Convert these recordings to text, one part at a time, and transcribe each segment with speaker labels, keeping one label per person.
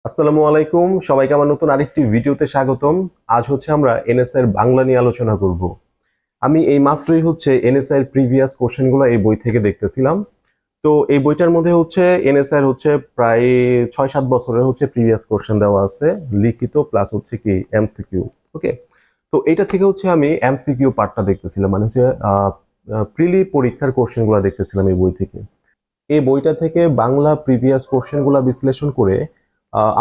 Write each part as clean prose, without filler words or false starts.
Speaker 1: আসসালামু আলাইকুম, সবাইকে আমার নতুন আরেকটি ভিডিওতে স্বাগতম। আজ হচ্ছে আমরা এনএসআই এর বাংলা নিয়ে আলোচনা করব। আমি এই মাত্রই হচ্ছে এনএসআই এর প্রিভিয়াস কোশ্চেনগুলো এই বই থেকে দেখতেছিলাম। তো এই বইটার মধ্যে হচ্ছে এনএসআই এর হচ্ছে প্রায় 6-7 বছরের হচ্ছে প্রিভিয়াস কোশ্চেন দেওয়া আছে, লিখিত প্লাস হচ্ছে কি এমসিকিউ। ওকে, তো এটা থেকে হচ্ছে আমি এমসিকিউ পার্টটা দেখতেছিলাম, মানে হচ্ছে প্রিলি পরীক্ষার কোশ্চেনগুলো দেখতেছিলাম এই বই থেকে। এই বইটা থেকে বাংলা প্রিভিয়াস কোশ্চেনগুলো বিশ্লেষণ করে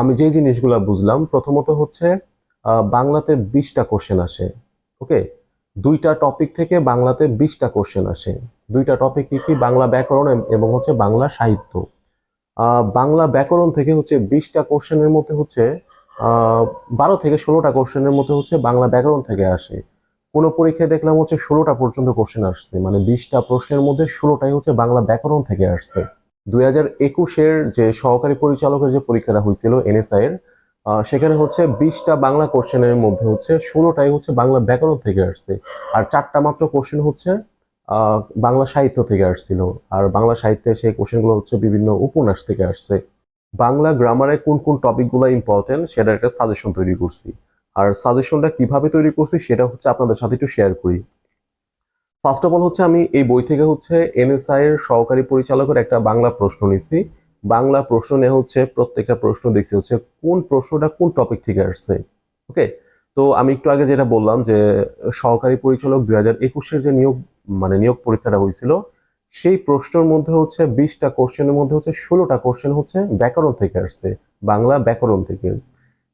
Speaker 1: আমি যে জিনিসগুলো বুঝলাম, প্রথমত হচ্ছে বাংলাতে 20টা কোশ্চেন আসে। ওকে, দুইটা টপিক থেকে বাংলাতে 20টা কোশ্চেন আসে। দুইটা টপিক কি কি? বাংলা ব্যাকরণ এবং হচ্ছে বাংলা সাহিত্য। বাংলা ব্যাকরণ থেকে হচ্ছে 20টা কোশ্চেনের মধ্যে হচ্ছে 12 থেকে 16টা কোশ্চেনের মধ্যে হচ্ছে বাংলা ব্যাকরণ থেকে আসে। কোন পরীক্ষায় দেখলাম হচ্ছে 16টা পর্যন্ত কোশ্চেন আসছে, মানে 20টা প্রশ্নের মধ্যে 16টাই হচ্ছে বাংলা ব্যাকরণ থেকে আসছে। 2021-এর যে সহকারী পরিচালকের যে পরীক্ষাটা হয়েছিল এনএসআই এর, সেখানে হচ্ছে 20টা বাংলা কোশ্চেনের মধ্যে হচ্ছে 16টাই হচ্ছে বাংলা ব্যাকরণ থেকে আসছে। আর 4টা মাত্র কোশ্চেন হচ্ছে বাংলা সাহিত্য থেকে আসছিল। আর বাংলা সাহিত্যে সেই কোশ্চেনগুলো হচ্ছে বিভিন্ন উপন্যাস থেকে আসছে। বাংলা গ্রামারে কোন কোন টপিকগুলো ইম্পর্টেন্ট সেটার একটা সাজেশন তৈরি করছি। আর সাজেশনটা কিভাবে তৈরি করছি সেটা হচ্ছে আপনাদের সাথে একটু শেয়ার করি। ফার্স্ট অফ অল হচ্ছে আমি এই বই থেকে হচ্ছে এনএসআই এর সহকারী পরিচালকের একটা বাংলা প্রশ্ন নিছি। বাংলা প্রশ্ন নিয়ে হচ্ছে প্রত্যেকটা প্রশ্ন দেখছি হচ্ছে কোন প্রশ্নটা কোন টপিক থেকে আসছে। ওকে, তো আমি একটু আগে যেটা বললাম যে সহকারী পরিচালক 2021-এর যে নিয়োগ পরীক্ষাটা হয়েছিল, সেই প্রশ্নের মধ্যে হচ্ছে 20টা কোশ্চেনের মধ্যে হচ্ছে 16টা কোশ্চেন হচ্ছে ব্যাকরণ থেকে আসছে, বাংলা ব্যাকরণ থেকে।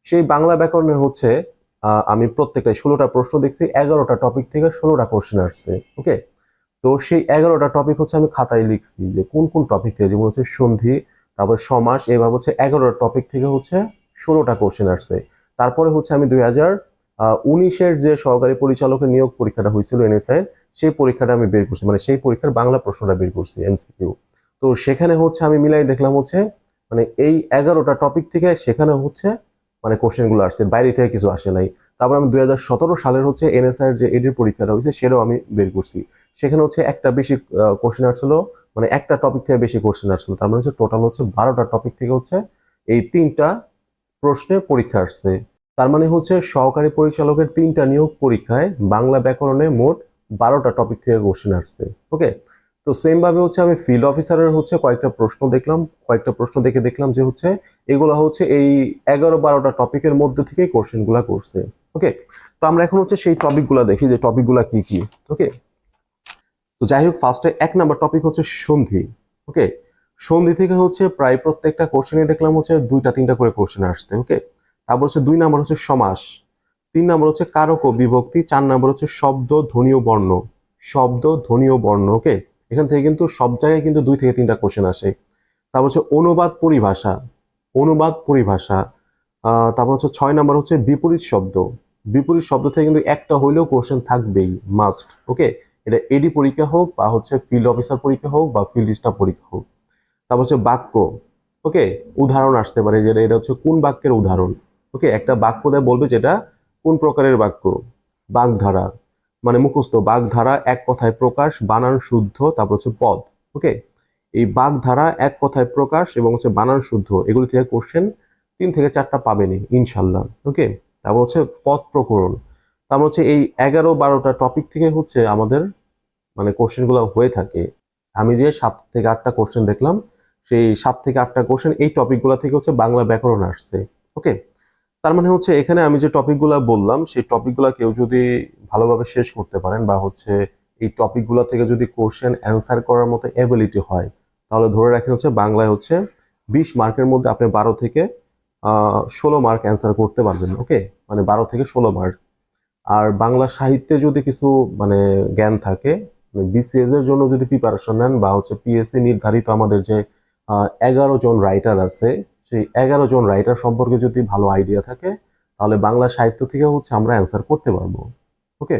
Speaker 1: সেই বাংলা ব্যাকরণের হচ্ছে আমি প্রত্যেকটা 16টা প্রশ্ন দেখছি, 11টা টপিক থেকে 16টা কোশ্চেন আসছে। ওকে, তো সেই 11টা টপিক হচ্ছে আমি খাতায় লিখছি যে কোন কোন টপিক থেকে, যেমন হচ্ছে সন্ধি, তারপর সমাস, এভাবে হচ্ছে 11টা টপিক থেকে হচ্ছে 16টা কোশ্চেন আসছে। তারপরে হচ্ছে আমি 2019-এর যে সহকারী পরিচালকের নিয়োগ পরীক্ষাটা হয়েছিল এনএসআই, সেই পরীক্ষাটা আমি বের করছি, মানে সেই পরীক্ষার বাংলা প্রশ্নটা বের করছি এমসিকিউ। তো সেখানে হচ্ছে আমি মিলাই দেখলাম হচ্ছে মানে এই 11টা টপিক থেকে সেখানে হচ্ছে মানে কোশ্চেন গুলো আসছে, বাইরে থেকে কিছু আসে নাই। তারপর আমি 2017 সালের হচ্ছে এনএসআই এর যে এডির পরীক্ষাটা হয়েছে সেটাও আমি বের করছি। সেখানে হচ্ছে একটা বেশি কোশ্চেন আসছিল, মানে একটা টপিক থেকে বেশি কোশ্চেন আসছিল, তার মানে হচ্ছে টোটাল হচ্ছে 12টা টপিক থেকে হচ্ছে এই 3টা প্রশ্নে পরীক্ষা আসছে। তার মানে হচ্ছে সহকারী পরিচালকের 3টা নিয়োগ পরীক্ষায় বাংলা ব্যাকরণে মোট 12টা টপিক থেকে কোশ্চেন আসছে। ওকে, তো সেম ভাবে হচ্ছে আমি ফিল্ড অফিসারের হচ্ছে কয়েকটা প্রশ্ন দেখলাম, কয়েকটা প্রশ্ন দেখে দেখলাম যে হচ্ছে এগুলো হচ্ছে এই 11-12টা টপিকের মধ্যে থেকেই কোশ্চেন গুলা করছে। ওকে, তো আমরা এখন হচ্ছে সেই টপিক গুলা দেখি যে টপিক গুলা কি কি। ওকে, তো যাই হোক, ফার্স্টে 1 নাম্বার টপিক হচ্ছে সন্ধি। ওকে, সন্ধি থেকে হচ্ছে প্রায় প্রত্যেকটা কোশ্চেনে দেখলাম হচ্ছে 2টা 3টা করে কোশ্চেন আসছে। ওকে, তারপর হচ্ছে 2 নাম্বার হচ্ছে সমাস, 3 নাম্বার হচ্ছে কারক ও বিভক্তি, 4 নাম্বার হচ্ছে শব্দ ধ্বনি ও বর্ণ। শব্দ ধ্বনি ও বর্ণ। ওকে, এখান থেকে কিন্তু সব জায়গায় কিন্তু 2 থেকে 3টা কোশ্চেন আসে। তারপর হচ্ছে অনুবাদ পরিভাষা, অনুবাদ পরিভাষা। তারপর হচ্ছে 6 নাম্বার হচ্ছে বিপরীত শব্দ। বিপরীত শব্দ থেকে কিন্তু একটা হইলেও কোশ্চেন থাকবেই, মাস্ট। ওকে, এটা এডি পরীক্ষা হোক বা হচ্ছে ফিল্ড অফিসার পরীক্ষা হোক বা ফিল্ড স্টাফ পরীক্ষা হোক। তারপর হচ্ছে বাক্য। ওকে, উদাহরণ আসতে পারে যে এটা হচ্ছে কোন বাক্যের উদাহরণ। ওকে, একটা বাক্য দেয় বলবে যেটা কোন প্রকারের বাক্য। বাগধারা, মানে মুখস্থ, বাগধারা এক কথায় প্রকাশ, বানান শুদ্ধ, তারপর হচ্ছে পদ। ওকে, এই বাগধারা এক কথায় প্রকাশ এবং হচ্ছে বানান শুদ্ধ, এগুলি থেকে কোশ্চেন 3 থেকে 4টা পাবেনি ইনশাল্লাহ। ওকে, তারপর হচ্ছে পদ প্রকরণ। তারপর হচ্ছে এই 11-12টা টপিক থেকে হচ্ছে আমাদের মানে কোশ্চেন গুলো হয়ে থাকে। আমি যে 7 থেকে 8টা কোশ্চেন দেখলাম, সেই 7 থেকে 8টা কোশ্চেন এই টপিক গুলা থেকে হচ্ছে বাংলা ব্যাকরণ আসছে। ওকে, তার মানে হচ্ছে এখানে আমি যে টপিক গুলা বললাম সেই টপিক গুলা কেউ যদি ভালোভাবে শেষ করতে পারেন বা হচ্ছে এই টপিক গুলা থেকে যদি কোশ্চেন অ্যান্সার করার মতো এবিলিটি হয়, তাহলে ধরে রাখেন হচ্ছে বাংলায় হচ্ছে 20 মার্কের মধ্যে আপনি 12 থেকে 16 মার্ক অ্যান্সার করতে পারবেন। ওকে, মানে 12 থেকে 16 মার্ক। আর বাংলা সাহিত্যে যদি কিছু মানে জ্ঞান থাকে, বিসিএস এর জন্য যদি প্রিপারেশন নেন বা হচ্ছে পিএসসি নির্ধারিত আমাদের যে 11 জন রাইটার আছে, সেই 11 জন রাইটার সম্পর্কে যদি ভালো আইডিয়া থাকে, তাহলে বাংলা সাহিত্য থেকে হচ্ছে আমরা অ্যান্সার করতে পারবো। ওকে,